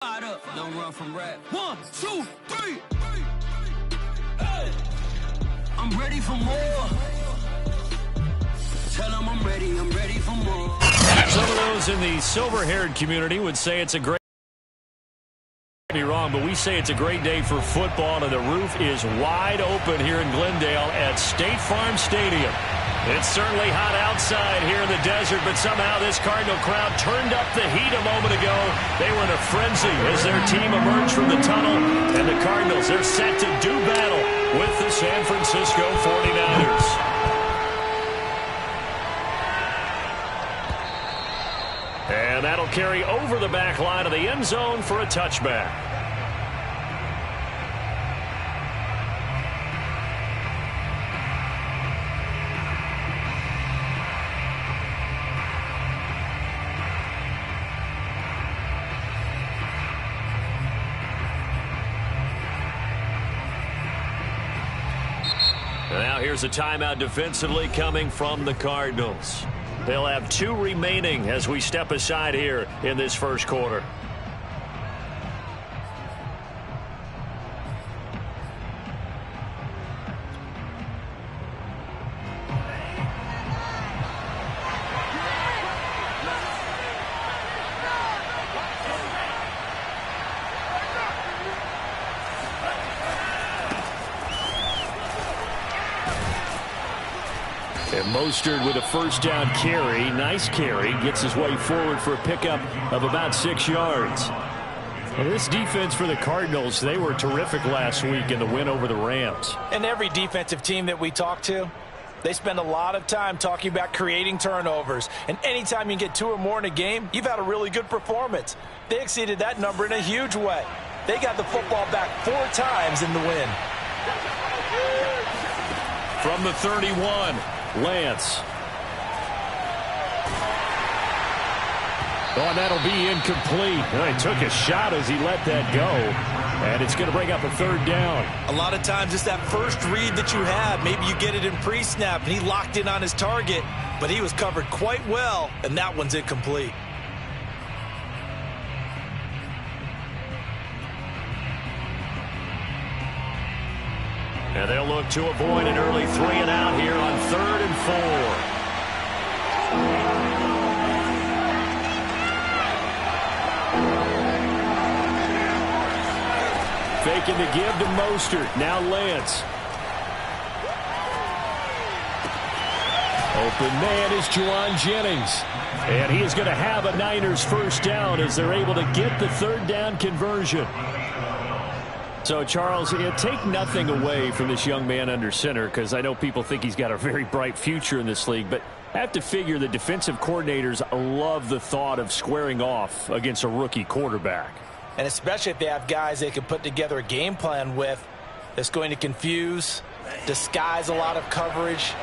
Don't run from rap. 1, 2, 3. Hey. I'm ready for more. Tell them I'm ready for more. Some of those in the silver-haired community would say it's a great be wrong, but we say it's a great day for football, and the roof is wide open here in Glendale at State Farm Stadium. It's certainly hot outside here in the desert, but somehow this Cardinal crowd turned up the heat a moment ago. They were in a frenzy as their team emerged from the tunnel, and the Cardinals, they're set to do battle with the San Francisco 49ers. And that'll carry over the back line of the end zone for a touchback. Now here's a timeout defensively coming from the Cardinals. They'll have 2 remaining as we step aside here in this first quarter. And Mostert with a first down carry. Nice carry. Gets his way forward for a pickup of about 6 yards. Well, this defense for the Cardinals, they were terrific last week in the win over the Rams. And every defensive team that we talk to, they spend a lot of time talking about creating turnovers. And anytime you get 2 or more in a game, you've had a really good performance. They exceeded that number in a huge way. They got the football back 4 times in the win. From the 31. Lance. Oh, and that'll be incomplete. He took a shot as he let that go. And it's going to bring up a 3rd down. A lot of times it's that first read that you have. Maybe you get it in pre-snap and he locked in on his target, but he was covered quite well, and that one's incomplete. And they'll look to avoid an early 3 and out here on 3rd and 4. Faking the give to Mostert. Now Lance. Open man is Juwan Jennings. And he is going to have a Niners first down as they're able to get the 3rd down conversion. So, Charles, take nothing away from this young man under center, because I know people think he's got a very bright future in this league, but I have to figure the defensive coordinators love the thought of squaring off against a rookie quarterback. And especially if they have guys they can put together a game plan with that's going to confuse, disguise a lot of coverage,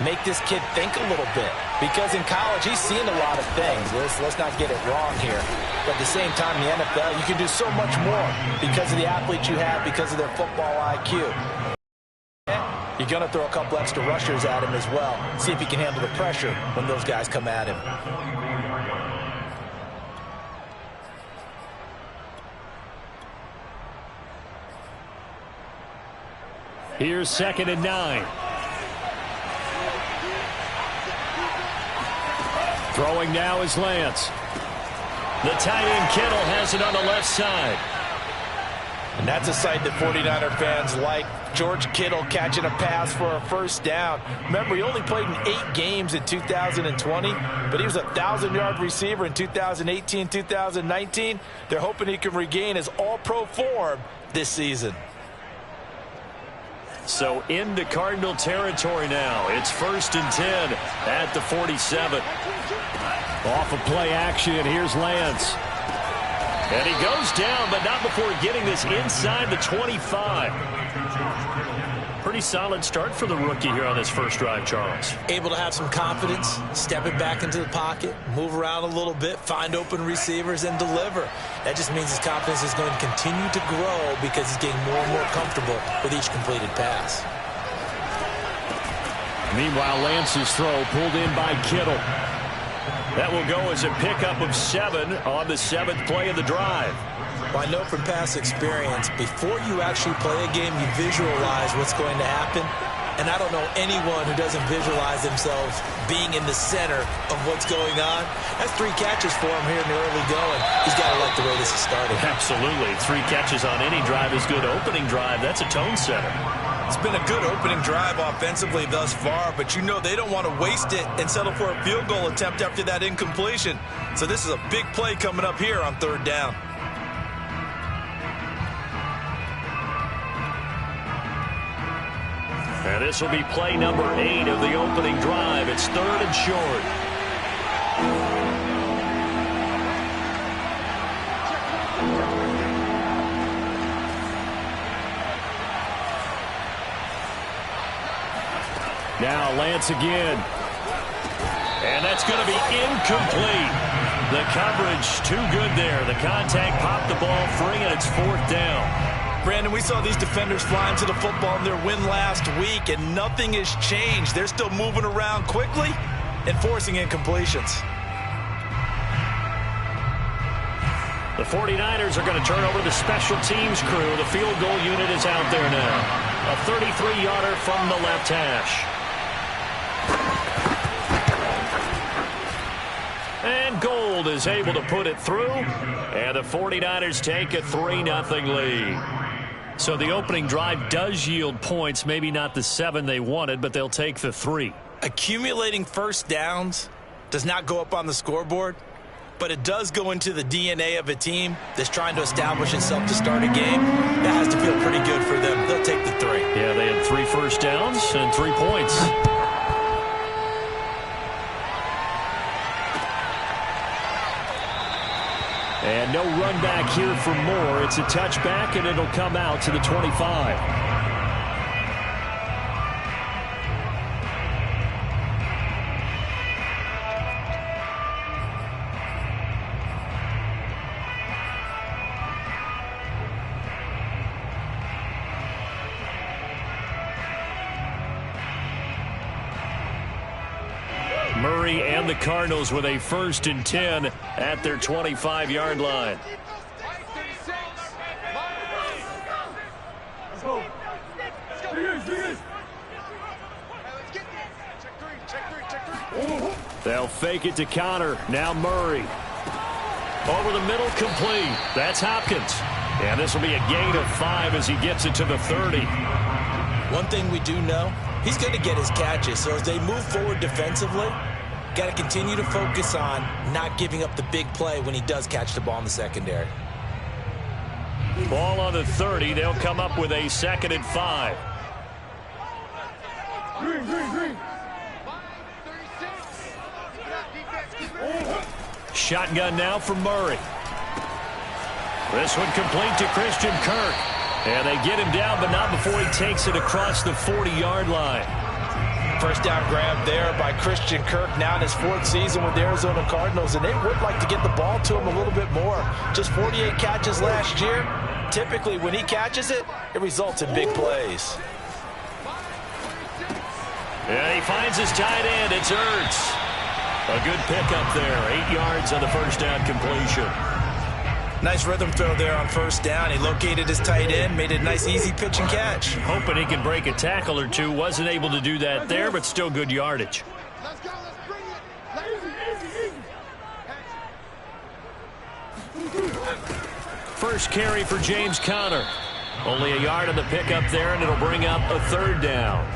make this kid think a little bit. Because in college, he's seen a lot of things. Let's not get it wrong here. But at the same time, in the NFL, you can do so much more because of the athletes you have, because of their football IQ. You're going to throw a couple extra rushers at him as well. See if he can handle the pressure when those guys come at him. Here's 2nd and 9. Throwing now is Lance. The tight end Kittle has it on the left side. And that's a sight that 49er fans like. George Kittle catching a pass for a first down. Remember, he only played in 8 games in 2020, but he was a 1,000-yard receiver in 2018, 2019. They're hoping he can regain his all-pro form this season. So into Cardinal territory now. It's 1st and 10 at the 47. Off of play action, here's Lance. And he goes down, but not before getting this inside the 25. Pretty solid start for the rookie here on this first drive, Charles. Able to have some confidence, step it back into the pocket, move around a little bit, find open receivers, and deliver. That just means his confidence is going to continue to grow because he's getting more and more comfortable with each completed pass. Meanwhile, Lance's throw pulled in by Kittle. That will go as a pickup of 7 on the 7th play of the drive. Well, I know from past experience, before you actually play a game, you visualize what's going to happen. And I don't know anyone who doesn't visualize themselves being in the center of what's going on. That's 3 catches for him here in the early going. He's got to like the way this is starting. Absolutely. 3 catches on any drive is good. Opening drive, that's a tone setter. It's been a good opening drive offensively thus far, but you know they don't want to waste it and settle for a field goal attempt after that incompletion. So this is a big play coming up here on 3rd down. And this will be play number 8 of the opening drive. It's 3rd and short. Now Lance again. And that's going to be incomplete. The coverage too good there. The contact popped the ball free, and it's 4th down. Brandon, we saw these defenders flying to the football in their win last week, and nothing has changed. They're still moving around quickly and forcing incompletions. The 49ers are going to turn over to the special teams crew. The field goal unit is out there now. A 33-yarder from the left hash. And Gold is able to put it through, and the 49ers take a 3-0 lead. So the opening drive does yield points, maybe not the 7 they wanted, but they'll take the 3. Accumulating first downs does not go up on the scoreboard, but it does go into the DNA of a team that's trying to establish itself to start a game. That has to feel pretty good for them. They'll take the 3. Yeah, they had 3 first downs and 3 points. And no run back here for Moore. It's a touchback, and it'll come out to the 25. Murray and the Cardinals with a 1st and 10 at their 25-yard line. They'll fake it to Connor. Now Murray. Over the middle, complete. That's Hopkins. And this will be a gain of 5 as he gets it to the 30. One thing we do know, he's going to get his catches. So as they move forward defensively, got to continue to focus on not giving up the big play when he does catch the ball in the secondary. Ball on the 30. They'll come up with a 2nd and 5. Shotgun now for Murray. This one complete to Christian Kirk. And they get him down, but not before he takes it across the 40-yard line. First down grab there by Christian Kirk, now in his 4th season with the Arizona Cardinals, and they would like to get the ball to him a little bit more. Just 48 catches last year. Typically, when he catches it, it results in big plays. Yeah, he finds his tight end. It's Ertz. A good pickup there. 8 yards on the first down completion. Nice rhythm throw there on first down. He located his tight end, made a nice easy pitch and catch. Hoping he can break a tackle or two. Wasn't able to do that there, but still good yardage. Let's go. Let's bring it. First carry for James Conner. Only a yard on the pickup there, and it'll bring up a 3rd down.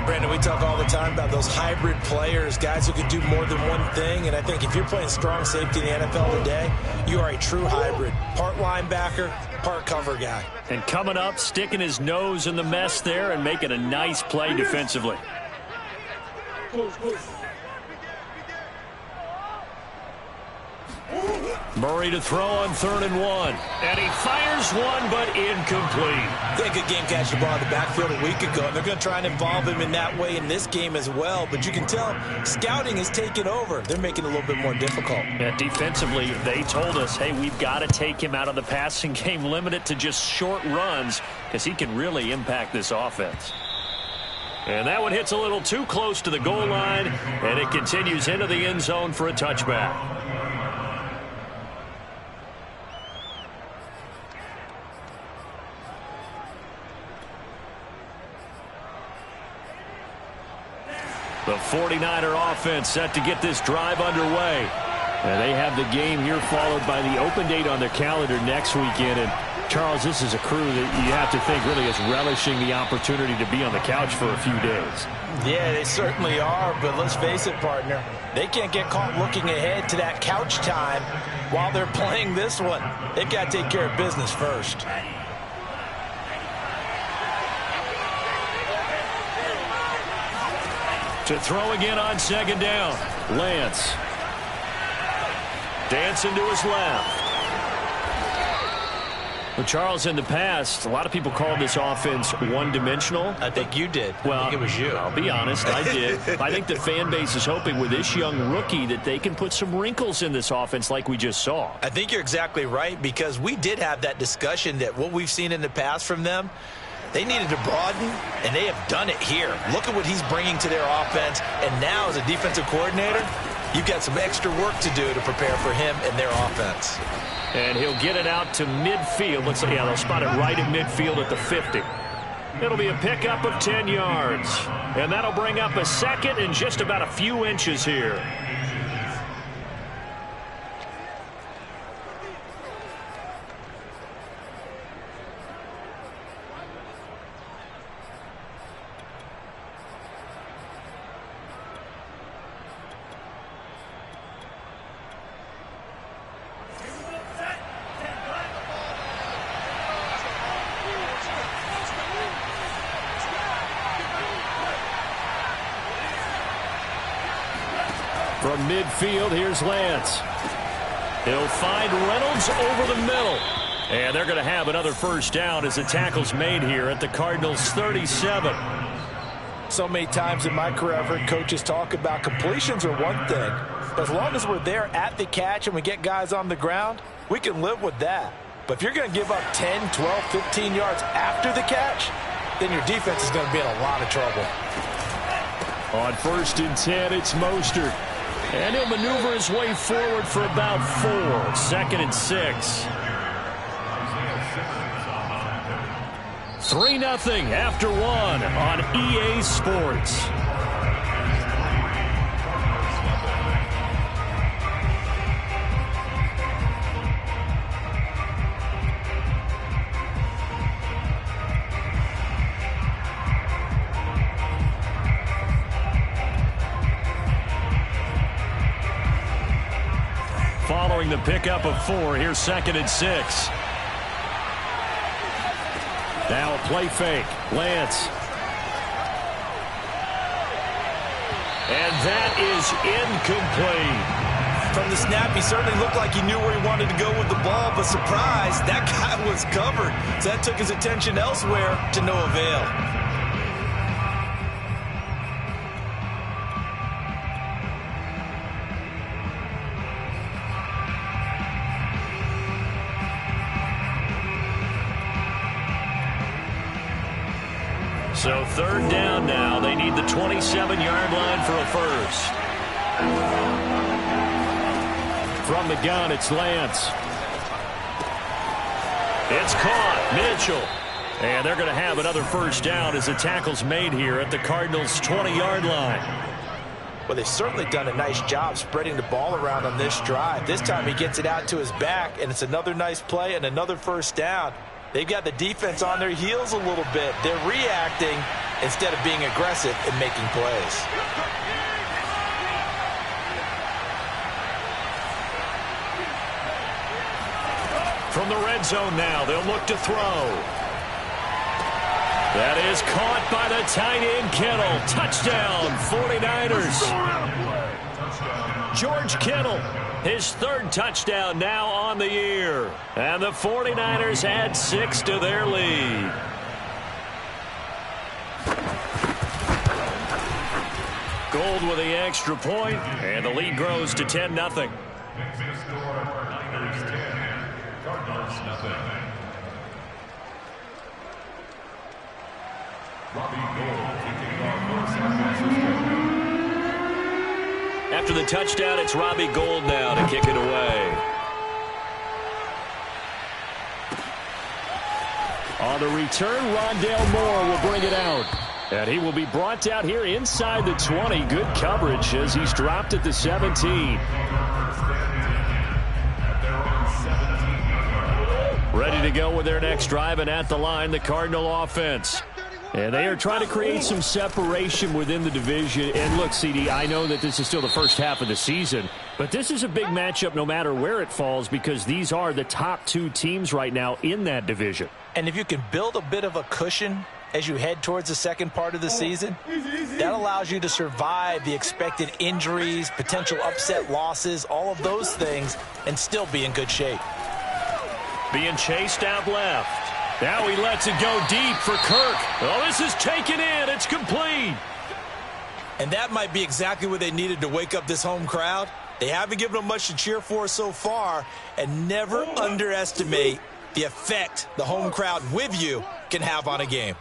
Brandon, we talk all the time about those hybrid players, guys who can do more than one thing. And I think if you're playing strong safety in the NFL today, you are a true hybrid. Part linebacker, part cover guy. And coming up, sticking his nose in the mess there and making a nice play defensively. Murray to throw on 3rd and 1. And he fires one, but incomplete. They had a good game catching the ball in the backfield a week ago, and they're going to try and involve him in that way in this game as well. But you can tell scouting is taking over. They're making it a little bit more difficult. Yeah, defensively, they told us, hey, we've got to take him out of the passing game, limit it to just short runs, because he can really impact this offense. And that one hits a little too close to the goal line, and it continues into the end zone for a touchback. The 49er offense set to get this drive underway. And they have the game here followed by the open date on their calendar next weekend. And Charles, this is a crew that you have to think really is relishing the opportunity to be on the couch for a few days. Yeah, they certainly are, but let's face it, partner. They can't get caught looking ahead to that couch time while they're playing this one. They've got to take care of business first. To throw again on second down. Lance. Dancing to his left. Well, Charles, in the past, a lot of people called this offense one-dimensional. I think you did. Well, I think it was you. I'll be honest, I did. I think the fan base is hoping with this young rookie that they can put some wrinkles in this offense like we just saw. I think you're exactly right, because we did have that discussion that what we've seen in the past from them, they needed to broaden, and they have done it here. Look at what he's bringing to their offense, and now as a defensive coordinator, you've got some extra work to do to prepare for him and their offense. And he'll get it out to midfield. Looks like, yeah, they'll spot it right at midfield at the 50. It'll be a pickup of 10 yards. And that'll bring up a second and just about a few inches here. From midfield, here's Lance. He'll find Reynolds over the middle. And they're going to have another first down as the tackle's made here at the Cardinals' 37. So many times in my career, I've heard coaches talk about completions are one thing. As long as we're there at the catch and we get guys on the ground, we can live with that. But if you're going to give up 10, 12, 15 yards after the catch, then your defense is going to be in a lot of trouble. On 1st and 10, it's Mostert. And he'll maneuver his way forward for about 4. 2nd and 6. 3-0 after 1 on EA Sports. Following the pickup of 4, here's 2nd and 6. Now a play fake. Lance. And that is incomplete. From the snap, he certainly looked like he knew where he wanted to go with the ball, but surprise, that guy was covered. So that took his attention elsewhere to no avail. So 3rd down now. They need the 27-yard line for a first. From the gun, it's Lance. It's caught. Mitchell. And they're going to have another first down as the tackle's made here at the Cardinals' 20-yard line. Well, they've certainly done a nice job spreading the ball around on this drive. This time he gets it out to his back, and it's another nice play and another first down. They've got the defense on their heels a little bit. They're reacting instead of being aggressive and making plays. From the red zone now, they'll look to throw. That is caught by the tight end, Kittle. Touchdown, 49ers. George Kittle, his 3rd touchdown now on the year. And the 49ers add 6 to their lead. Gold with the extra point, and the lead grows to 10-0. After the touchdown, it's Robbie Gould now to kick it away. On the return, Rondale Moore will bring it out. And he will be brought down here inside the 20. Good coverage as he's dropped at the 17. Ready to go with their next drive, and at the line, the Cardinal offense. And they are trying to create some separation within the division. And look, CD, I know that this is still the first half of the season, but this is a big matchup no matter where it falls because these are the top two teams right now in that division. And if you can build a bit of a cushion as you head towards the second part of the season, that allows you to survive the expected injuries, potential upset losses, all of those things, and still be in good shape. Being chased out left. Now he lets it go deep for Kirk. Oh, this is taken in. It's complete. And that might be exactly what they needed to wake up this home crowd. They haven't given them much to cheer for so far, and never underestimate the effect the home crowd with you can have on a game.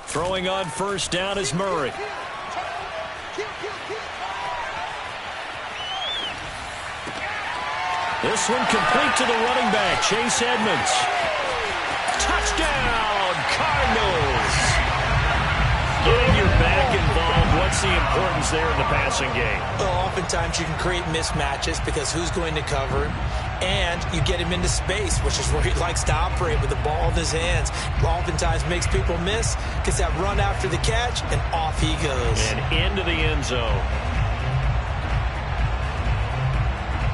Throwing on first down is Murray. This one complete to the running back, Chase Edmonds. Touchdown, Cardinals. Getting your back involved, what's the importance there in the passing game? Well, oftentimes you can create mismatches because who's going to cover him, and you get him into space, which is where he likes to operate with the ball in his hands. Oftentimes makes people miss, gets that run after the catch, and off he goes. And into the end zone.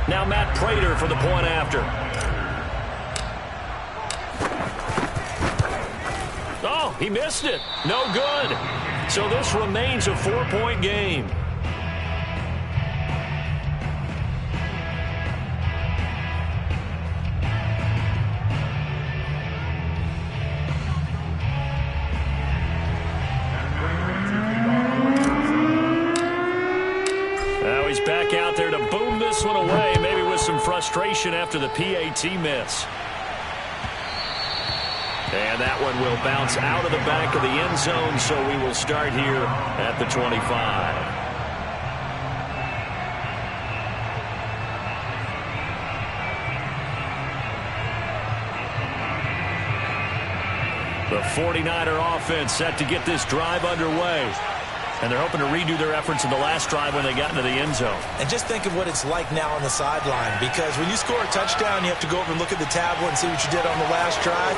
Now Matt Prater for the point after. Oh, he missed it. No good. So this remains a 4-point game. Now he's back out there to boom this one away, maybe with some frustration after the PAT miss. And that one will bounce out of the back of the end zone, so we will start here at the 25. The 49er offense set to get this drive underway. And they're hoping to redo their efforts in the last drive when they got into the end zone. And just think of what it's like now on the sideline, because when you score a touchdown, you have to go over and look at the tablet and see what you did on the last drive.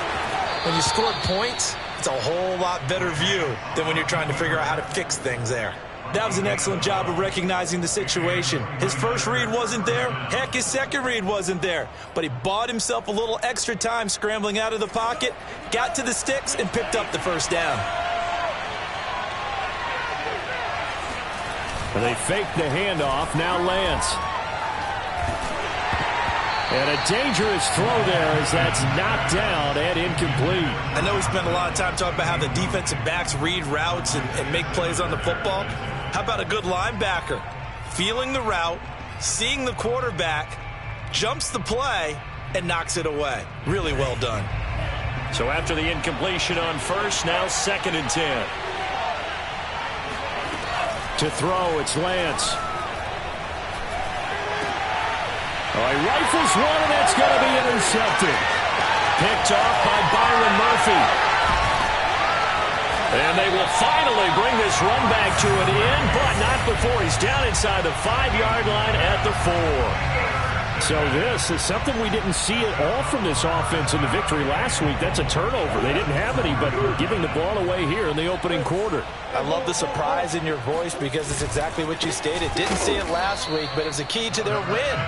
When you scored points, it's a whole lot better view than when you're trying to figure out how to fix things there. That was an excellent job of recognizing the situation. His first read wasn't there. Heck, his second read wasn't there. But he bought himself a little extra time scrambling out of the pocket, got to the sticks, and picked up the first down. And they fake the handoff. Now Lance. And a dangerous throw there as that's knocked down and incomplete. I know we spent a lot of time talking about how the defensive backs read routes and make plays on the football. How about a good linebacker? Feeling the route, seeing the quarterback, jumps the play, and knocks it away. Really well done. So after the incompletion on first, now 2nd and 10. To throw, it's Lance. Oh, he rifles one, and that's going to be intercepted. Picked off by Byron Murphy. And they will finally bring this run back to an end, but not before he's down inside the 5-yard line at the 4. So this is something we didn't see at all from this offense in the victory last week. That's a turnover. They didn't have any, but giving the ball away here in the opening quarter. I love the surprise in your voice because it's exactly what you stated. Didn't see it last week, but it was a key to their win.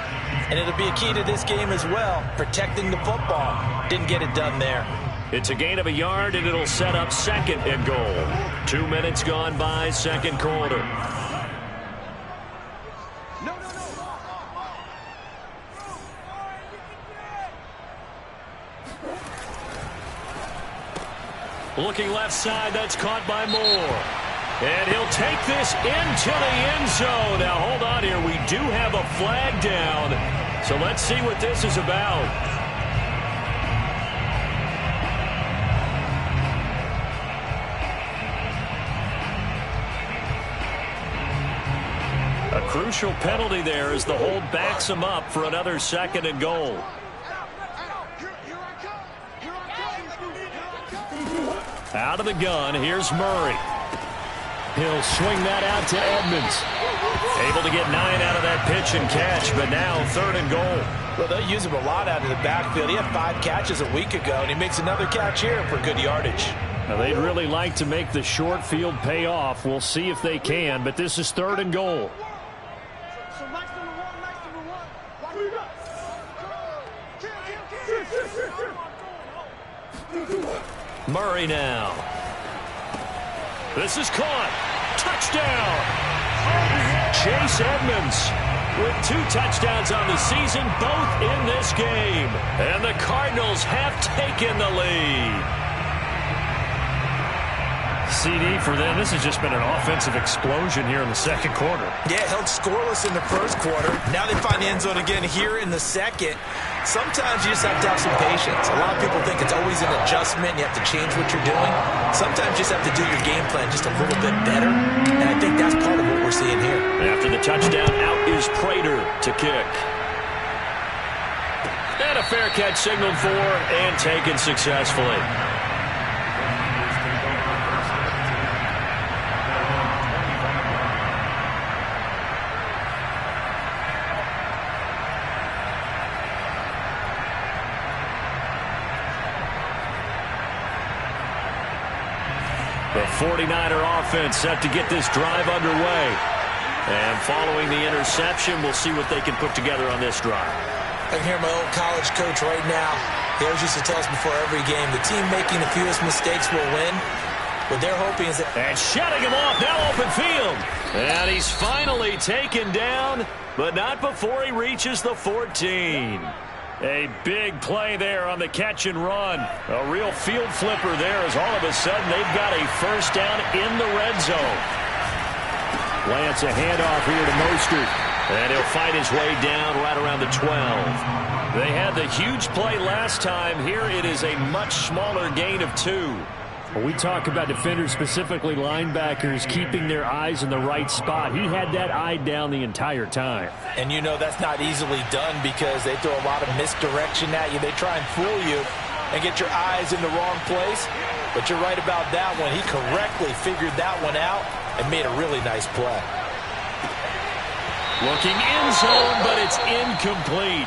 And it'll be a key to this game as well, protecting the football. Didn't get it done there. It's a gain of a yard, and it'll set up 2nd and goal. 2 minutes gone by, second quarter. Looking left side, that's caught by Moore. And he'll take this into the end zone. Now, hold on here. We do have a flag down. So let's see what this is about. A crucial penalty there as the hold backs him up for another 2nd and goal. Here I come. Out of the gun, here's Murray. He'll swing that out to Edmonds. Able to get 9 out of that pitch and catch, but now 3rd and goal. Well, they'll use him a lot out of the backfield. He had 5 catches a week ago, and he makes another catch here for good yardage. Now, they'd really like to make the short field pay off. We'll see if they can, but this is 3rd and goal. So max number one. Why do you got? Murray now. This is caught. Touchdown. Chase Edmonds with 2 touchdowns on the season, both in this game. And the Cardinals have taken the lead. CD for them. This has just been an offensive explosion here in the second quarter. Yeah, held scoreless in the first quarter. Now they find the end zone again here in the second. Sometimes you just have to have some patience. A lot of people think it's always an adjustment. You have to change what you're doing. Sometimes you just have to do your game plan just a little bit better. And I think that's part of what we're seeing here. After the touchdown, out is Prater to kick. And a fair catch signaled for and taken successfully. The 49er offense set to get this drive underway. And following the interception, we'll see what they can put together on this drive. I can hear my old college coach right now. He always used to tell us before every game, the team making the fewest mistakes will win. What they're hoping is that... And shutting him off, now open field. And he's finally taken down, but not before he reaches the 14. A big play there on the catch and run. A real field flipper there as all of a sudden they've got a first down in the red zone. Lance a handoff here to Mostert. And he'll fight his way down right around the 12. They had the huge play last time. Here it is a much smaller gain of 2. When we talk about defenders, specifically linebackers, keeping their eyes in the right spot, he had that eye down the entire time. And you know that's not easily done because they throw a lot of misdirection at you. They try and fool you and get your eyes in the wrong place. But you're right about that one. He correctly figured that one out and made a really nice play. Looking in zone, but it's incomplete.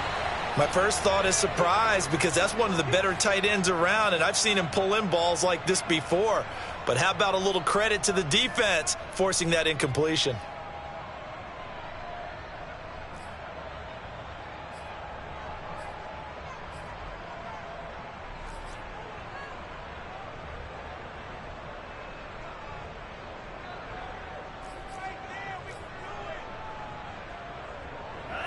My first thought is surprise because that's one of the better tight ends around, and I've seen him pull in balls like this before. But how about a little credit to the defense forcing that incompletion?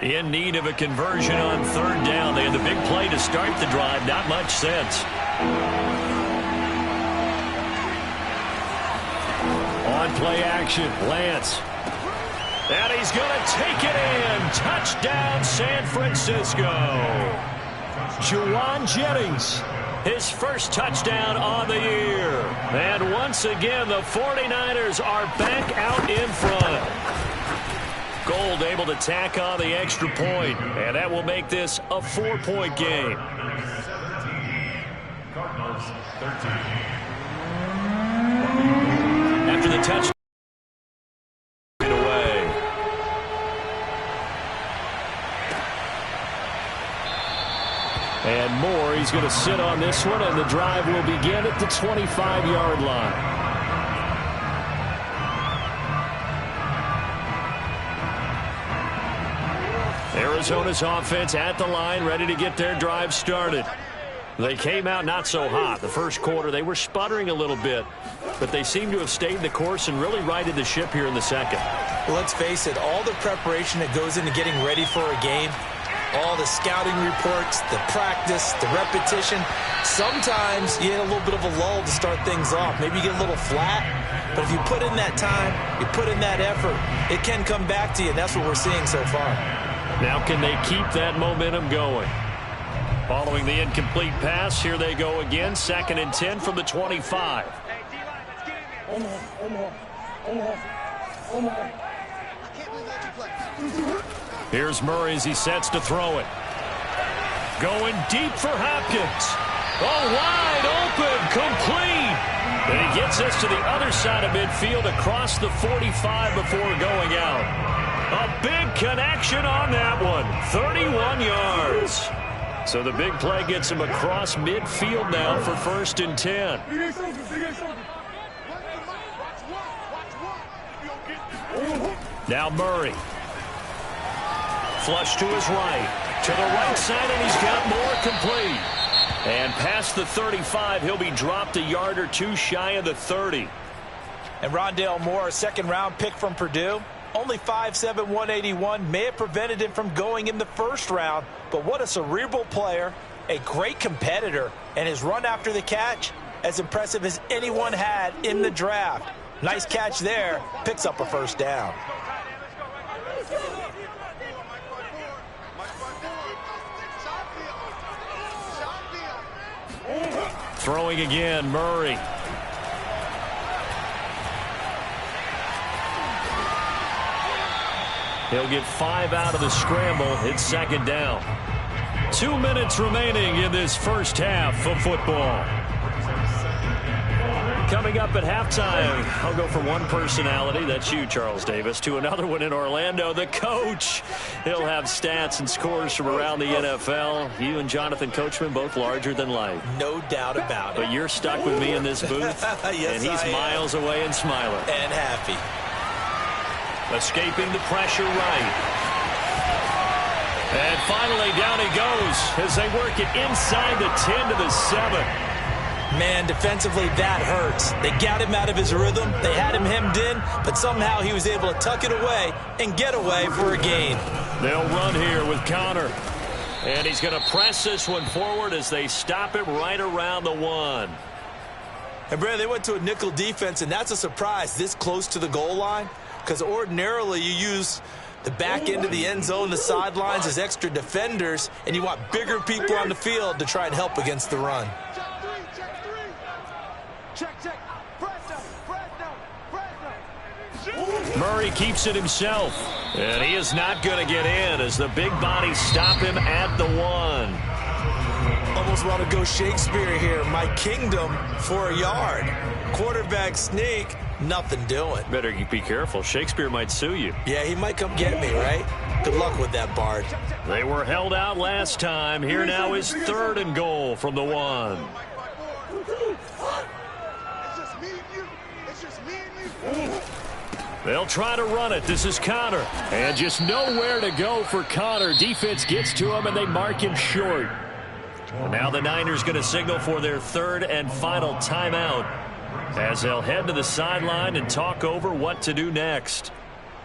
In need of a conversion on 3rd down. They had the big play to start the drive. Not much sense. On play action, Lance. And he's going to take it in. Touchdown, San Francisco. Juwan Jennings, his first touchdown on the year. And once again, the 49ers are back out in front. Gold able to tack on the extra point, and that will make this a 4-point game. Cardinals 13. After the touchdown away. And Moore, he's going to sit on this one, and the drive will begin at the 25-yard line. Arizona's offense at the line, ready to get their drive started. They came out not so hot. The first quarter, they were sputtering a little bit, but they seem to have stayed the course and really righted the ship here in the second. Well, let's face it, all the preparation that goes into getting ready for a game, all the scouting reports, the practice, the repetition, sometimes you get a little bit of a lull to start things off. Maybe you get a little flat, but if you put in that time, you put in that effort, it can come back to you, and that's what we're seeing so far. Now can they keep that momentum going? Following the incomplete pass, here they go again. 2nd and 10 from the 25. Here's Murray as he sets to throw it. Going deep for Hopkins. Oh, wide open, complete. And he gets us to the other side of midfield across the 45 before going out. A big connection on that one. 31 yards. So the big play gets him across midfield now for 1st and 10. Now Murray. Flush to his right. To the right side, and he's got more complete. And past the 35, he'll be dropped a yard or two shy of the 30. And Rondale Moore, a second-round pick from Purdue. Only 5'7", 181. May have prevented him from going in the first round. But what a cerebral player, a great competitor, and his run after the catch, as impressive as anyone had in the draft. Nice catch there. Picks up a first down. Throwing again, Murray. He'll get 5 out of the scramble. It's 2nd down. 2 minutes remaining in this first half of football. Coming up at halftime, I'll go from one personality, that's you, Charles Davis, to another one in Orlando, the coach. He'll have stats and scores from around the NFL. You and Jonathan Coachman, both larger than life. No doubt about it. But you're stuck with me in this booth, yes, and he's miles away and smiling. And happy. Escaping the pressure right. And finally, down he goes as they work it inside the 10 to the 7. Man, defensively, that hurts. They got him out of his rhythm. They had him hemmed in, but somehow he was able to tuck it away and get away for a gain. They'll run here with Connor. And he's going to press this one forward as they stop him right around the 1. And, Brandon, they went to a nickel defense, and that's a surprise this close to the goal line, because ordinarily you use the back end of the end zone, the sidelines as extra defenders, and you want bigger people on the field to try and help against the run. Murray keeps it himself, and he is not going to get in as the big bodies stop him at the 1. Almost want to go Shakespeare here. My kingdom for a yard. Quarterback sneak, nothing doing. Better be careful. Shakespeare might sue you. Yeah, he might come get me, right? Good luck with that, Bard. They were held out last time. Here now is 3rd and goal from the 1. They'll try to run it. This is Connor. And just nowhere to go for Connor. Defense gets to him, and they mark him short. And now the Niners going to signal for their 3rd and final timeout as they'll head to the sideline and talk over what to do next.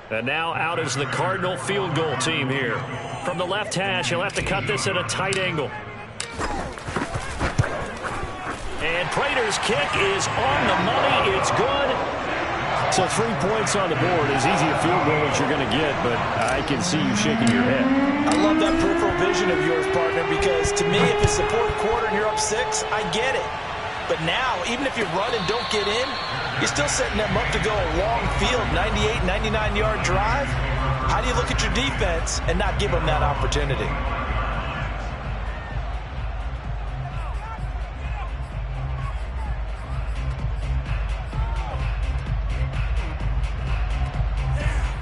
And now out is the Cardinal field goal team here. From the left hash, he'll have to cut this at a tight angle. And Prater's kick is on the money. It's good. So 3 points on the board, as easy a field goal as you're going to get, but I can see you shaking your head. I love that peripheral vision of yours, partner, because to me, if it's the 4th quarter and you're up 6, I get it. But now, even if you run and don't get in, you're still setting them up to go a long field, 98, 99-yard drive. How do you look at your defense and not give them that opportunity?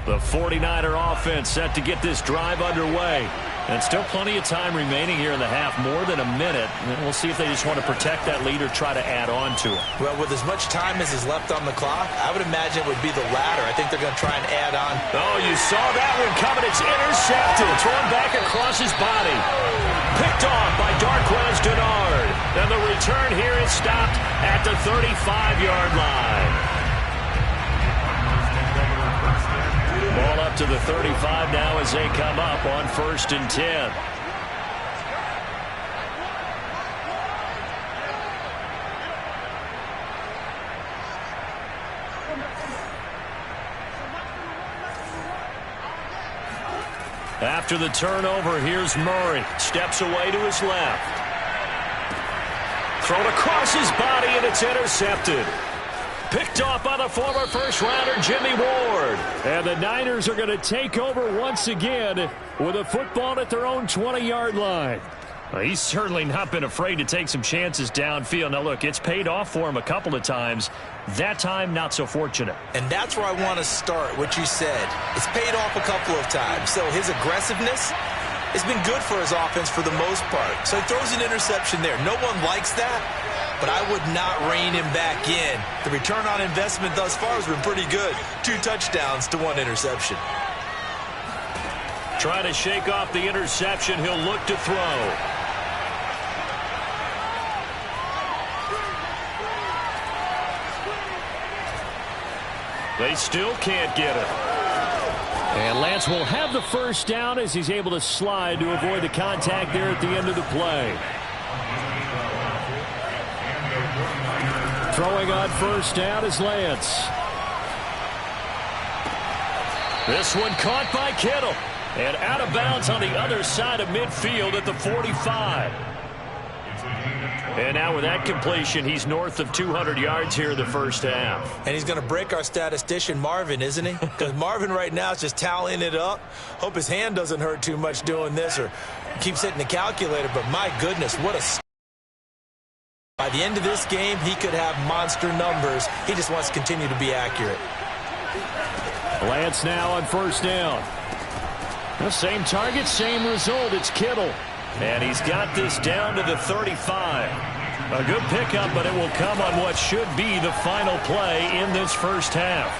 The 49er offense set to get this drive underway. And still plenty of time remaining here in the half, more than a minute. And we'll see if they just want to protect that lead or try to add on to it. Well, with as much time as is left on the clock, I would imagine it would be the latter. I think they're going to try and add on. Oh, you saw that one coming. It's intercepted. Thrown back across his body. Picked off by Darquez Denard. And the return here is stopped at the 35-yard line. Ball up to the 35 now as they come up on 1st and 10. After the turnover, here's Murray. Steps away to his left. Thrown across his body, and it's intercepted. Picked off by the former first-rounder Jimmy Ward. And the Niners are going to take over once again with a football at their own 20-yard line. Well, he's certainly not been afraid to take some chances downfield. Now, look, it's paid off for him a couple of times. That time, not so fortunate. And that's where I want to start, what you said. It's paid off a couple of times. So his aggressiveness has been good for his offense for the most part. So he throws an interception there. No one likes that, but I would not rein him back in. The return on investment thus far has been pretty good. 2 touchdowns to 1 interception. Trying to shake off the interception. He'll look to throw. They still can't get it. And Lance will have the first down as he's able to slide to avoid the contact there at the end of the play. Throwing on first down is Lance. This one caught by Kittle. And out of bounds on the other side of midfield at the 45. And now with that completion, he's north of 200 yards here in the first half. And he's going to break our statistician, Marvin, isn't he? Because Marvin right now is just tallying it up. Hope his hand doesn't hurt too much doing this or keeps hitting the calculator. But my goodness, what a... By the end of this game, he could have monster numbers. He just wants to continue to be accurate. Lance now on first down. The same target, same result. It's Kittle. And he's got this down to the 35. A good pickup, but it will come on what should be the final play in this first half.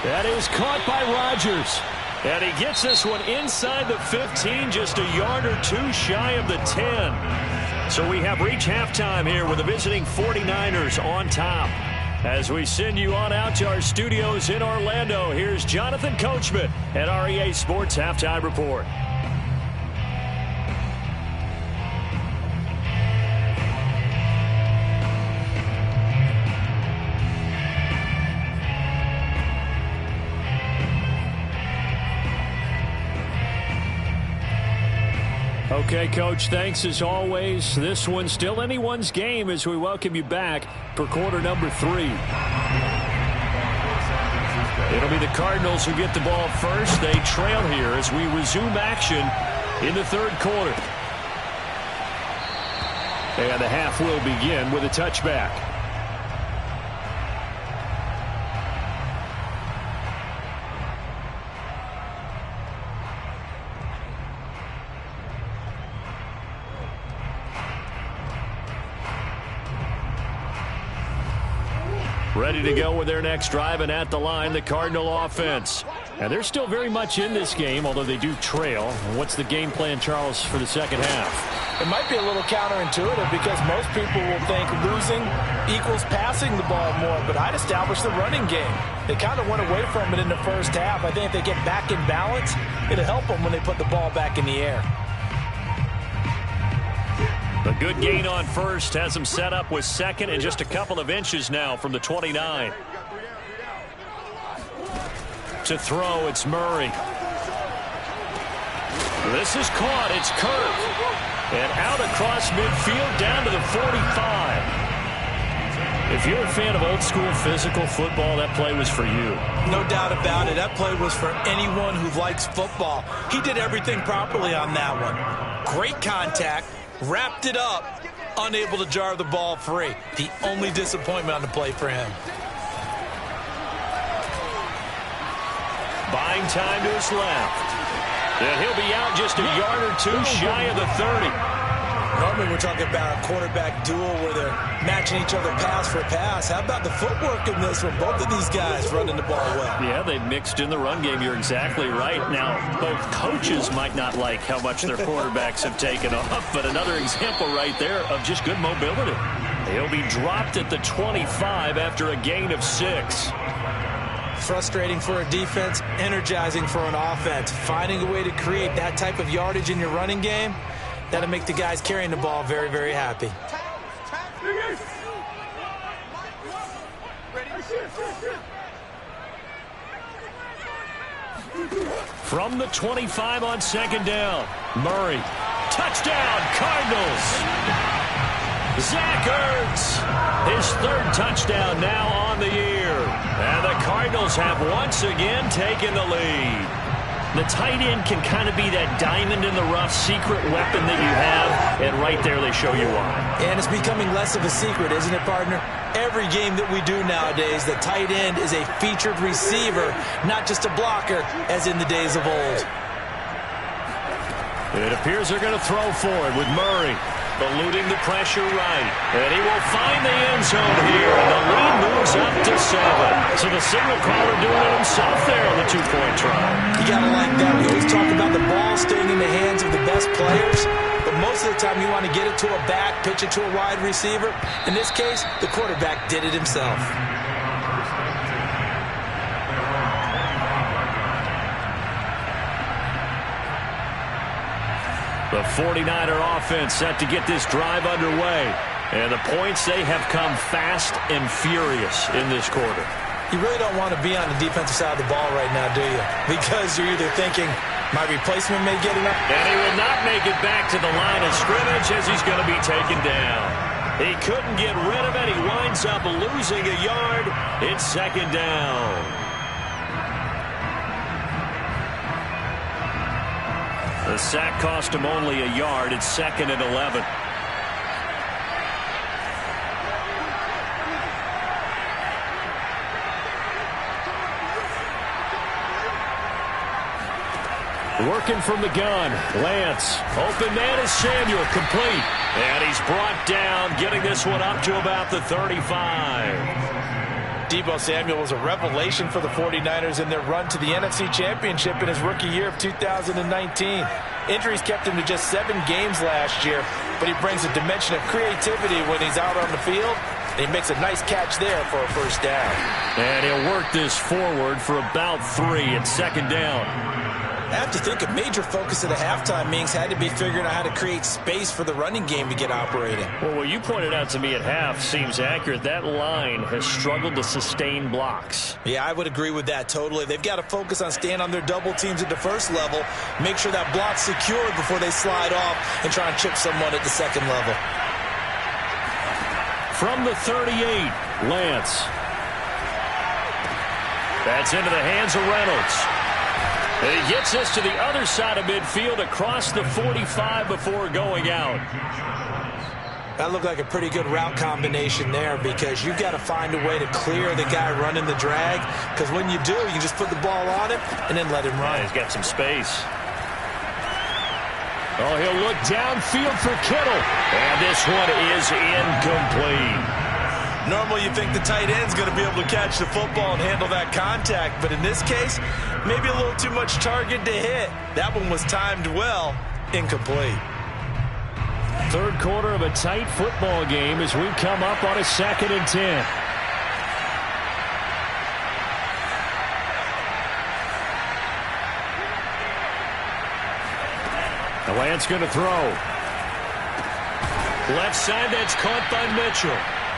That is caught by Rodgers. And he gets this one inside the 15, just a yard or 2 shy of the 10. So we have reached halftime here with the visiting 49ers on top. As we send you on out to our studios in Orlando, here's Jonathan Coachman at REA Sports Halftime Report. Okay, Coach, thanks as always. This one's still anyone's game as we welcome you back for quarter number 3. It'll be the Cardinals who get the ball first. They trail here as we resume action in the third quarter. And the half will begin with a touchback. Ready to go with their next drive, and at the line, the Cardinal offense. And they're still very much in this game, although they do trail. What's the game plan, Charles, for the second half? It might be a little counterintuitive because most people will think losing equals passing the ball more, but I'd establish the running game. They kind of went away from it in the first half. I think if they get back in balance, it'll help them when they put the ball back in the air. A good gain on first has him set up with second and just a couple of inches now from the 29. To throw, it's Murray. This is caught. It's Kirk. And out across midfield down to the 45. If you're a fan of old-school physical football, that play was for you. No doubt about it. That play was for anyone who likes football. He did everything properly on that one. Great contact. Wrapped it up, unable to jar the ball free. The only disappointment on the play for him. Buying time to his left. And he'll be out just a yard or 2 shy of the 30. Normally we're talking about a quarterback duel where they're matching each other pass for pass. How about the footwork in this one? Both of these guys running the ball well. Yeah, they've mixed in the run game. You're exactly right. Now, both coaches might not like how much their quarterbacks have taken off, but another example right there of just good mobility. He'll be dropped at the 25 after a gain of 6. Frustrating for a defense, energizing for an offense. Finding a way to create that type of yardage in your running game, that'll make the guys carrying the ball very, very happy. From the 25 on second down, Murray. Touchdown, Cardinals. Zach Ertz, his 3rd touchdown now on the year. And the Cardinals have once again taken the lead. The tight end can kind of be that diamond in the rough secret weapon that you have, and right there they show you why. And it's becoming less of a secret, isn't it, partner? Every game that we do nowadays, the tight end is a featured receiver, not just a blocker, as in the days of old. It appears they're going to throw for it with Murray. Eluding the pressure right. And he will find the end zone here. And the lead moves up to 7. So the signal caller doing it himself there on the two-point try. You got to like that. We always talk about the ball staying in the hands of the best players. But most of the time you want to get it to a back, pitch it to a wide receiver. In this case, the quarterback did it himself. The 49er offense set to get this drive underway. And the points, they have come fast and furious in this quarter. You really don't want to be on the defensive side of the ball right now, do you? Because you're either thinking, my replacement may get it up. And he will not make it back to the line of scrimmage as he's going to be taken down. He couldn't get rid of it. He winds up losing a yard. It's second down. The sack cost him only a yard. It's second and 11. Working from the gun. Lance. Open man is Samuel. Complete. And he's brought down, getting this one up to about the 35. Deebo Samuel was a revelation for the 49ers in their run to the NFC Championship in his rookie year of 2019. Injuries kept him to just 7 games last year, but he brings a dimension of creativity when he's out on the field, and he makes a nice catch there for a first down. And he'll work this forward for about 3 at second down. I have to think a major focus of the halftime meetings had to be figuring out how to create space for the running game to get operating. Well, what you pointed out to me at half seems accurate. That line has struggled to sustain blocks. Yeah, I would agree with that totally. They've got to focus on staying on their double teams at the first level, make sure that block's secured before they slide off and try and chip someone at the second level. From the 38, Lance. That's into the hands of Reynolds. And he gets this to the other side of midfield across the 45 before going out. That looked like a pretty good route combination there because you've got to find a way to clear the guy running the drag, because when you do, you just put the ball on him and then let him run. Yeah, he's got some space. Oh, he'll look downfield for Kittle. And this one is incomplete. Normally you think the tight end's going to be able to catch the football and handle that contact, but in this case, maybe a little too much target to hit. That one was timed well, incomplete. Third quarter of a tight football game as we come up on a 2nd and 10. The Lance going to throw. Left side, that's caught by Mitchell.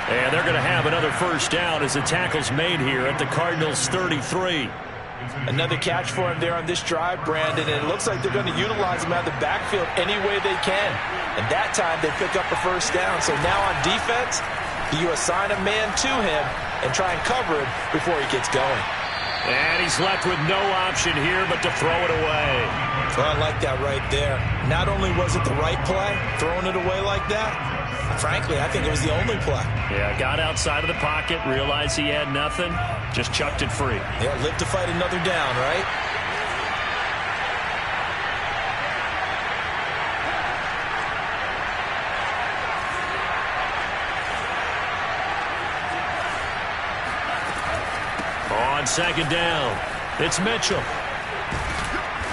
And they're going to have another first down as the tackle's made here at the Cardinals' 33. Another catch for him there on this drive, Brandon, and it looks like they're going to utilize him out of the backfield any way they can. And that time they pick up a first down. So now on defense, you assign a man to him and try and cover him before he gets going. And he's left with no option here but to throw it away. Well, I like that right there. Not only was it the right play, throwing it away like that, frankly, I think it was the only play. Yeah, got outside of the pocket, realized he had nothing, just chucked it free. Yeah, live to fight another down, right? On second down, it's Mitchell.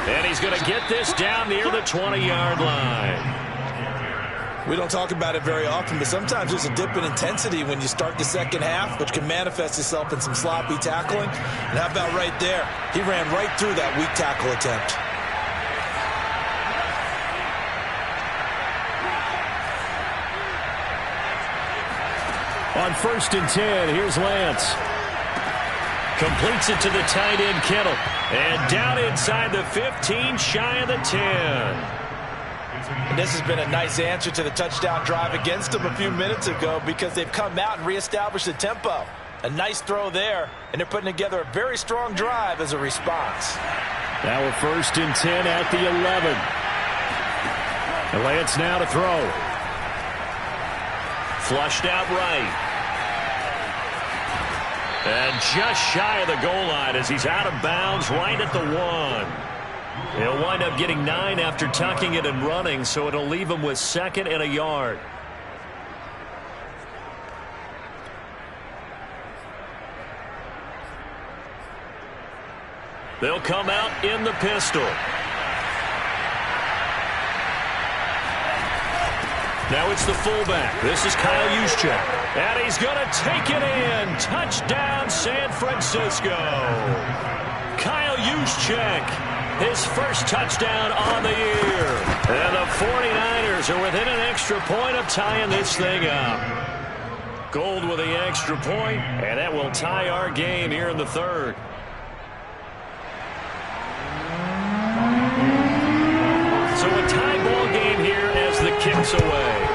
And he's going to get this down near the 20-yard line. We don't talk about it very often, but sometimes there's a dip in intensity when you start the second half, which can manifest itself in some sloppy tackling. And how about right there? He ran right through that weak tackle attempt. On 1st and 10, here's Lance. Completes it to the tight end, Kittle. And down inside the 15, shy of the 10. And this has been a nice answer to the touchdown drive against them a few minutes ago because they've come out and reestablished the tempo. A nice throw there, and they're putting together a very strong drive as a response. Now we're 1st and 10 at the 11. And Lance now to throw. Flushed out right. And just shy of the goal line as he's out of bounds right at the 1. He'll wind up getting 9 after tucking it and running, so it'll leave him with 2nd and a yard. They'll come out in the pistol. Now it's the fullback. This is Kyle Juszczyk. And he's going to take it in. Touchdown, San Francisco. Kyle Juszczyk, his first touchdown on the year. And the 49ers are within an extra point of tying this thing up. Gold with the extra point, and that will tie our game here in the 3rd. So a tie ball game here as the kick's away.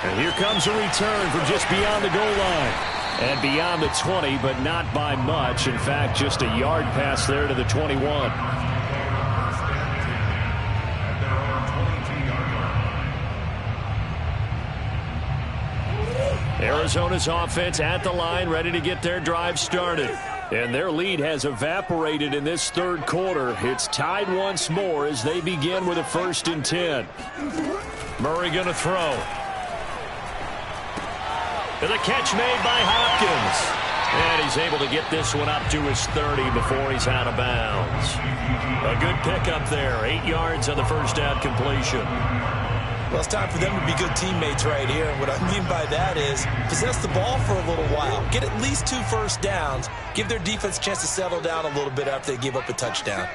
And here comes a return from just beyond the goal line. And beyond the 20, but not by much. In fact, just a yard pass there to the 21. Arizona's offense at the line, ready to get their drive started. And their lead has evaporated in this 3rd quarter. It's tied once more as they begin with a 1st and 10. Murray going to throw. And the catch made by Hopkins. And he's able to get this one up to his 30 before he's out of bounds. A good pickup there. 8 yards on the first down completion. Well, it's time for them to be good teammates right here. And what I mean by that is possess the ball for a little while. Get at least 2 first downs. Give their defense a chance to settle down a little bit after they give up a touchdown.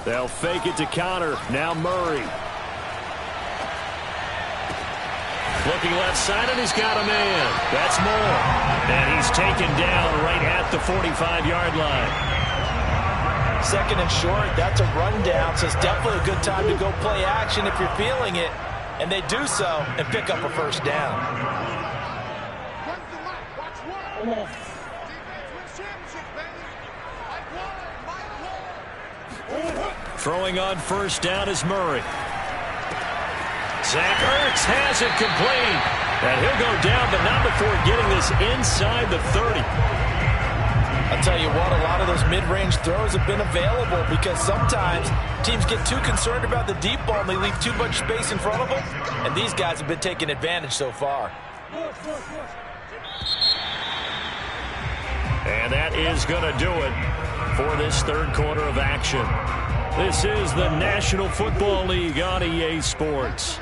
They'll fake it to Connor. Now Murray. Looking left side, and he's got a man. That's Moore. And he's taken down right at the 45-yard line. 2nd and short, that's a rundown, so it's definitely a good time to go play action if you're feeling it. And they do so and pick up a first down. Throwing on first down is Murray. Zach Ertz has it complete. And he'll go down, but not before getting this inside the 30. I'll tell you what, a lot of those mid-range throws have been available because sometimes teams get too concerned about the deep ball and they leave too much space in front of them. And these guys have been taking advantage so far. And that is going to do it for this 3rd quarter of action. This is the National Football League on EA Sports.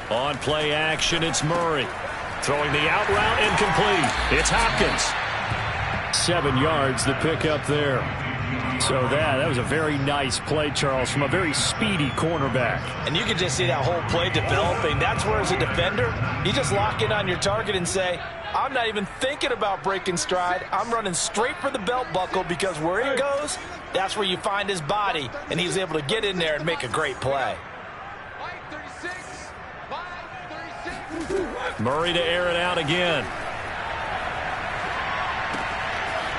On play action, it's Murray. Throwing the out route incomplete. It's Hopkins. 7 yards, the pickup there. So that was a very nice play, Charles, from a very speedy cornerback. And you can just see that whole play developing. That's where, as a defender, you just lock in on your target and say, I'm not even thinking about breaking stride. I'm running straight for the belt buckle because where he goes, that's where you find his body, and he's able to get in there and make a great play. Murray to air it out again.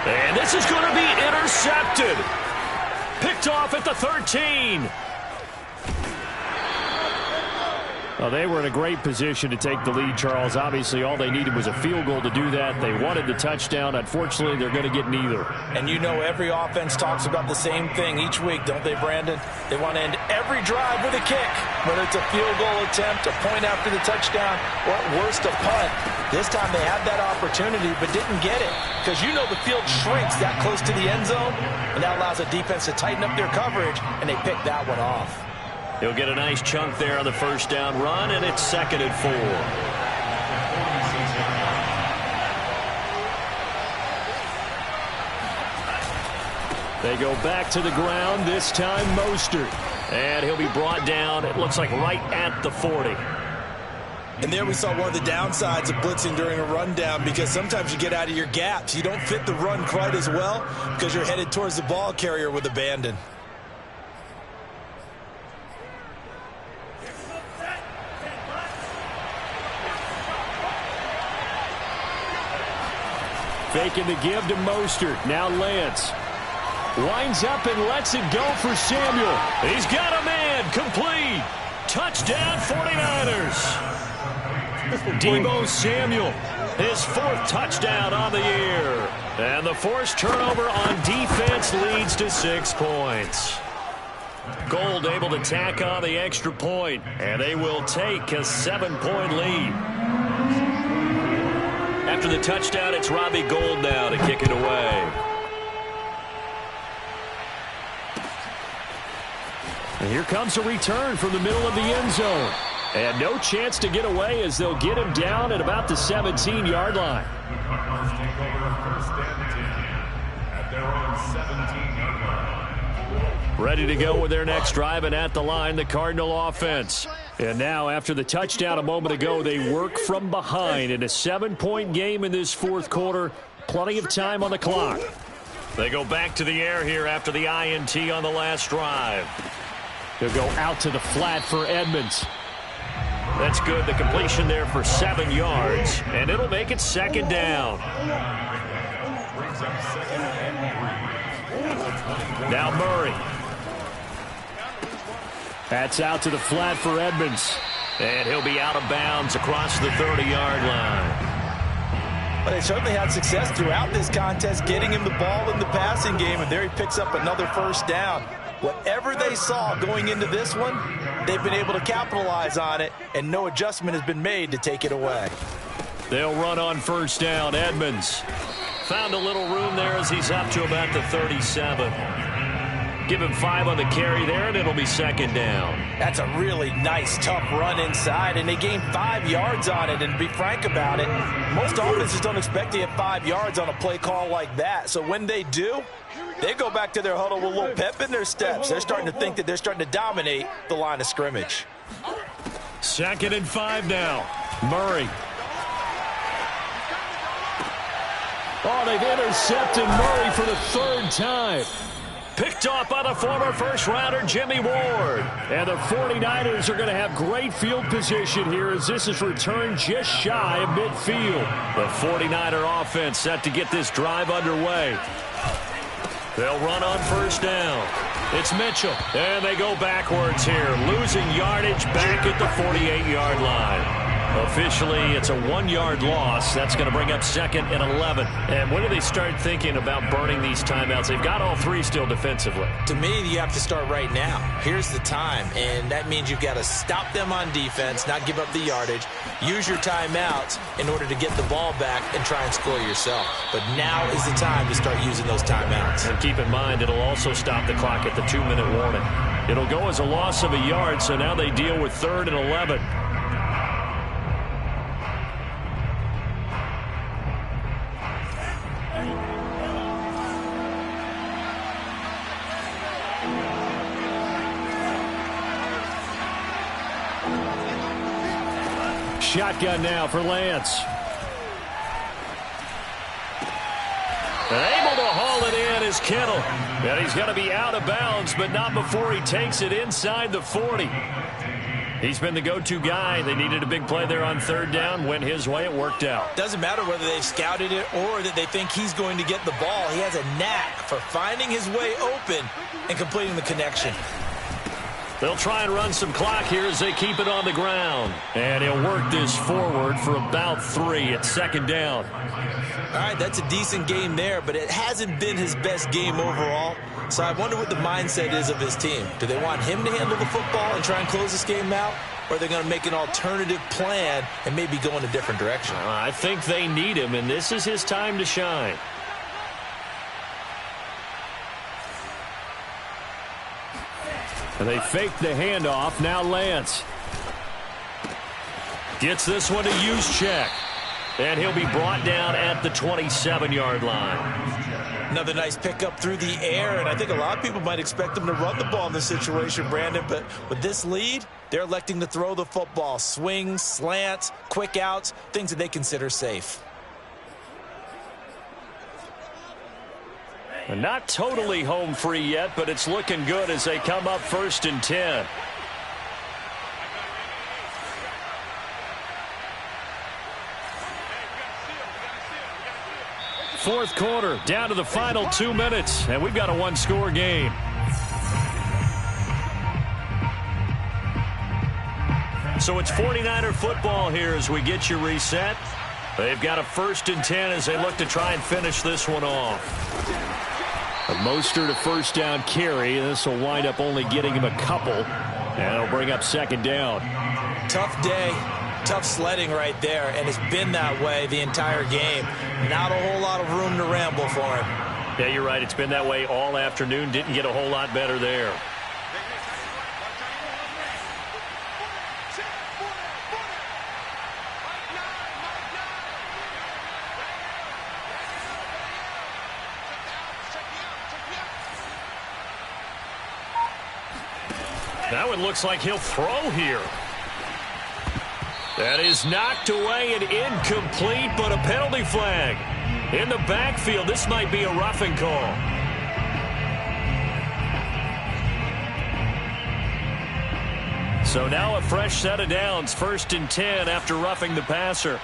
And this is going to be intercepted. Picked off at the 13. Well, they were in a great position to take the lead, Charles. Obviously, all they needed was a field goal to do that. They wanted the touchdown. Unfortunately, they're going to get neither. And you know every offense talks about the same thing each week, don't they, Brandon? They want to end every drive with a kick, whether it's a field goal attempt, a point after the touchdown, or at worst, a punt. This time they had that opportunity but didn't get it because you know the field shrinks that close to the end zone, and that allows the defense to tighten up their coverage, and they picked that one off. He'll get a nice chunk there on the first down run, and it's 2nd and 4. They go back to the ground, this time Mostert. And he'll be brought down, it looks like right at the 40. And there we saw one of the downsides of blitzing during a rundown, because sometimes you get out of your gaps. You don't fit the run quite as well because you're headed towards the ball carrier with abandon. Faking the give to Mostert. Now Lance. Winds up and lets it go for Samuel. He's got a man. Complete. Touchdown 49ers. Deebo Samuel, his 4th touchdown on the year. And the forced turnover on defense leads to 6 points. Gold able to tack on the extra point, and they will take a 7-point lead. After the touchdown, it's Robbie Gould now to kick it away. And here comes a return from the middle of the end zone. And no chance to get away as they'll get him down at about the 17-yard line. Ready to go with their next drive, and at the line, the Cardinal offense. And now, after the touchdown a moment ago, they work from behind in a 7-point game in this 4th quarter. Plenty of time on the clock. They go back to the air here after the INT on the last drive. They'll go out to the flat for Edmonds. That's good. The completion there for 7 yards, and it'll make it 2nd down. Now Murray. That's out to the flat for Edmonds, and he'll be out of bounds across the 30-yard line. But they certainly had success throughout this contest getting him the ball in the passing game, and there he picks up another 1st down. Whatever they saw going into this one, they've been able to capitalize on it, and no adjustment has been made to take it away. They'll run on 1st down. Edmonds found a little room there as he's up to about the 37. Give him 5 on the carry there, and it'll be 2nd down. That's a really nice, tough run inside, and they gained 5 yards on it. And to be frank about it, most offenses don't expect to get 5 yards on a play call like that. So when they do, they go back to their huddle with a little pep in their steps. They're starting to think that they're starting to dominate the line of scrimmage. 2nd and 5 now. Murray. Oh, they've intercepted Murray for the 3rd time. Picked off by the former first-rounder Jimmy Ward. And the 49ers are going to have great field position here as this is returned just shy of midfield. The 49er offense set to get this drive underway. They'll run on 1st down. It's Mitchell. And they go backwards here, losing yardage back at the 48-yard line. Officially, it's a 1-yard loss. That's going to bring up 2nd and 11. And when do they start thinking about burning these timeouts? They've got all 3 still defensively. To me, you have to start right now. Here's the time, and that means you've got to stop them on defense, not give up the yardage, use your timeouts in order to get the ball back and try and score yourself. But now is the time to start using those timeouts. And keep in mind, it'll also stop the clock at the 2-minute warning. It'll go as a loss of a yard, so now they deal with 3rd and 11. Shotgun now for Lance. And able to haul it in is Kittle. And he's going to be out of bounds, but not before he takes it inside the 40. He's been the go-to guy. They needed a big play there on 3rd down. Went his way. It worked out. Doesn't matter whether they've scouted it or that they think he's going to get the ball. He has a knack for finding his way open and completing the connection. They'll try and run some clock here as they keep it on the ground. And he'll work this forward for about 3 at 2nd down. All right, that's a decent game there, but it hasn't been his best game overall. So I wonder what the mindset is of his team. Do they want him to handle the football and try and close this game out? Or are they going to make an alternative plan and maybe go in a different direction? I think they need him, and this is his time to shine. And they fake the handoff. Now Lance gets this one to Juszczyk. And he'll be brought down at the 27-yard line. Another nice pickup through the air, and I think a lot of people might expect them to run the ball in this situation, Brandon, but with this lead, they're electing to throw the football. Swings, slants, quick outs, things that they consider safe. Not totally home free yet, but it's looking good as they come up 1st and 10. Fourth quarter, down to the final 2 minutes, and we've got a one-score game. So it's 49er football here as we get you reset. They've got a 1st and 10 as they look to try and finish this one off. A Mostert, a first down carry. This will wind up only getting him a couple, and it'll bring up 2nd down. Tough day. Tough sledding right there, and it's been that way the entire game. Not a whole lot of room to ramble for him. Yeah, you're right. It's been that way all afternoon. Didn't get a whole lot better there. That one looks like he'll throw here. That is knocked away and incomplete, but a penalty flag. In the backfield, this might be a roughing call. So now a fresh set of downs, 1st and 10 after roughing the passer.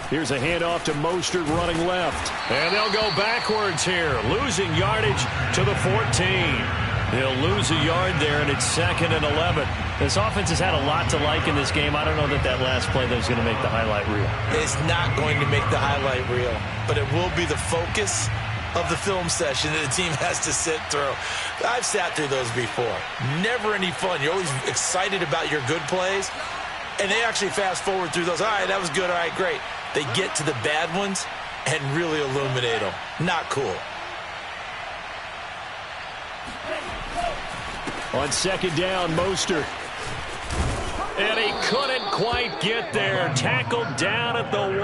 Here's a handoff to Mostert running left. And they'll go backwards here, losing yardage to the 14. They'll lose a yard there, and it's 2nd and 11. This offense has had a lot to like in this game. I don't know that last play is going to make the highlight reel. It's not going to make the highlight reel, but it will be the focus of the film session that the team has to sit through. I've sat through those before. Never any fun. You're always excited about your good plays, and they actually fast forward through those. All right, that was good. All right, great. They get to the bad ones and really illuminate them. Not cool. On 2nd down, Mostert. And he couldn't quite get there. Tackled down at the 1.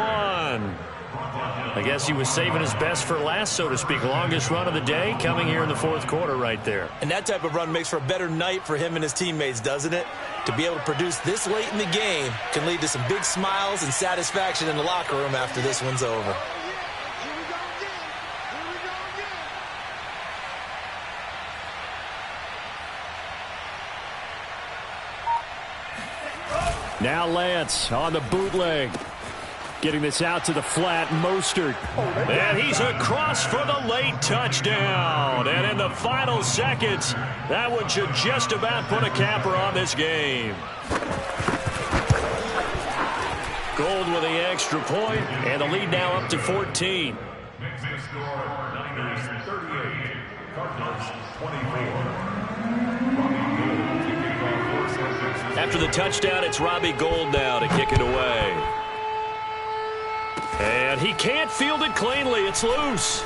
I guess he was saving his best for last, so to speak. Longest run of the day coming here in the 4th quarter right there. And that type of run makes for a better night for him and his teammates, doesn't it? To be able to produce this late in the game can lead to some big smiles and satisfaction in the locker room after this one's over. Now Lance on the bootleg. Getting this out to the flat, Mostert. And he's across for the late touchdown. And in the final seconds, that one should just about put a capper on this game. Gold with the extra point, and the lead now up to 14. Makes the score Niners 38, Cardinals 24. After the touchdown, it's Robbie Gould now to kick it away. And he can't field it cleanly. It's loose.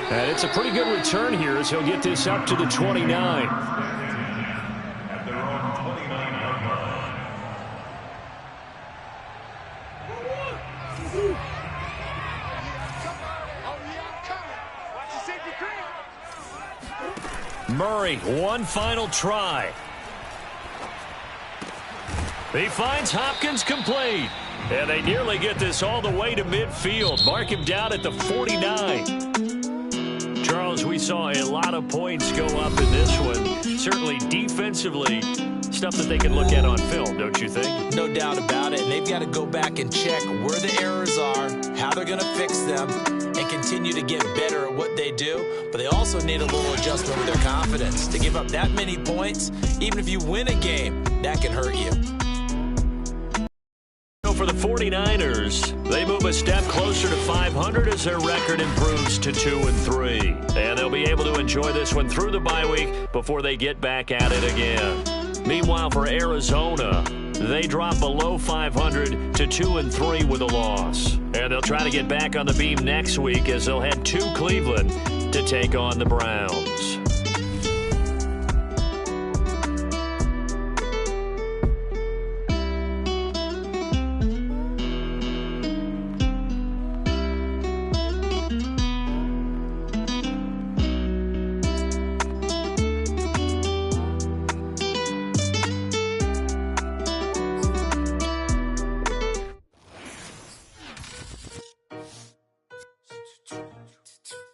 And it's a pretty good return here as he'll get this up to the 29. At their own 29-yard line. Murray, one final try. He finds Hopkins complete. And they nearly get this all the way to midfield. Mark him down at the 49. Charles, we saw a lot of points go up in this one. Certainly defensively, stuff that they can look at on film, don't you think? No doubt about it. And they've got to go back and check where the errors are, how they're going to fix them, and continue to get better at what they do. But they also need a little adjustment with their confidence. To give up that many points, even if you win a game, that can hurt you. For the 49ers, they move a step closer to 500 as their record improves to 2-3. And they'll be able to enjoy this one through the bye week before they get back at it again. Meanwhile, for Arizona, they drop below 500 to 2-3 with a loss. And they'll try to get back on the beam next week as they'll head to Cleveland to take on the Browns.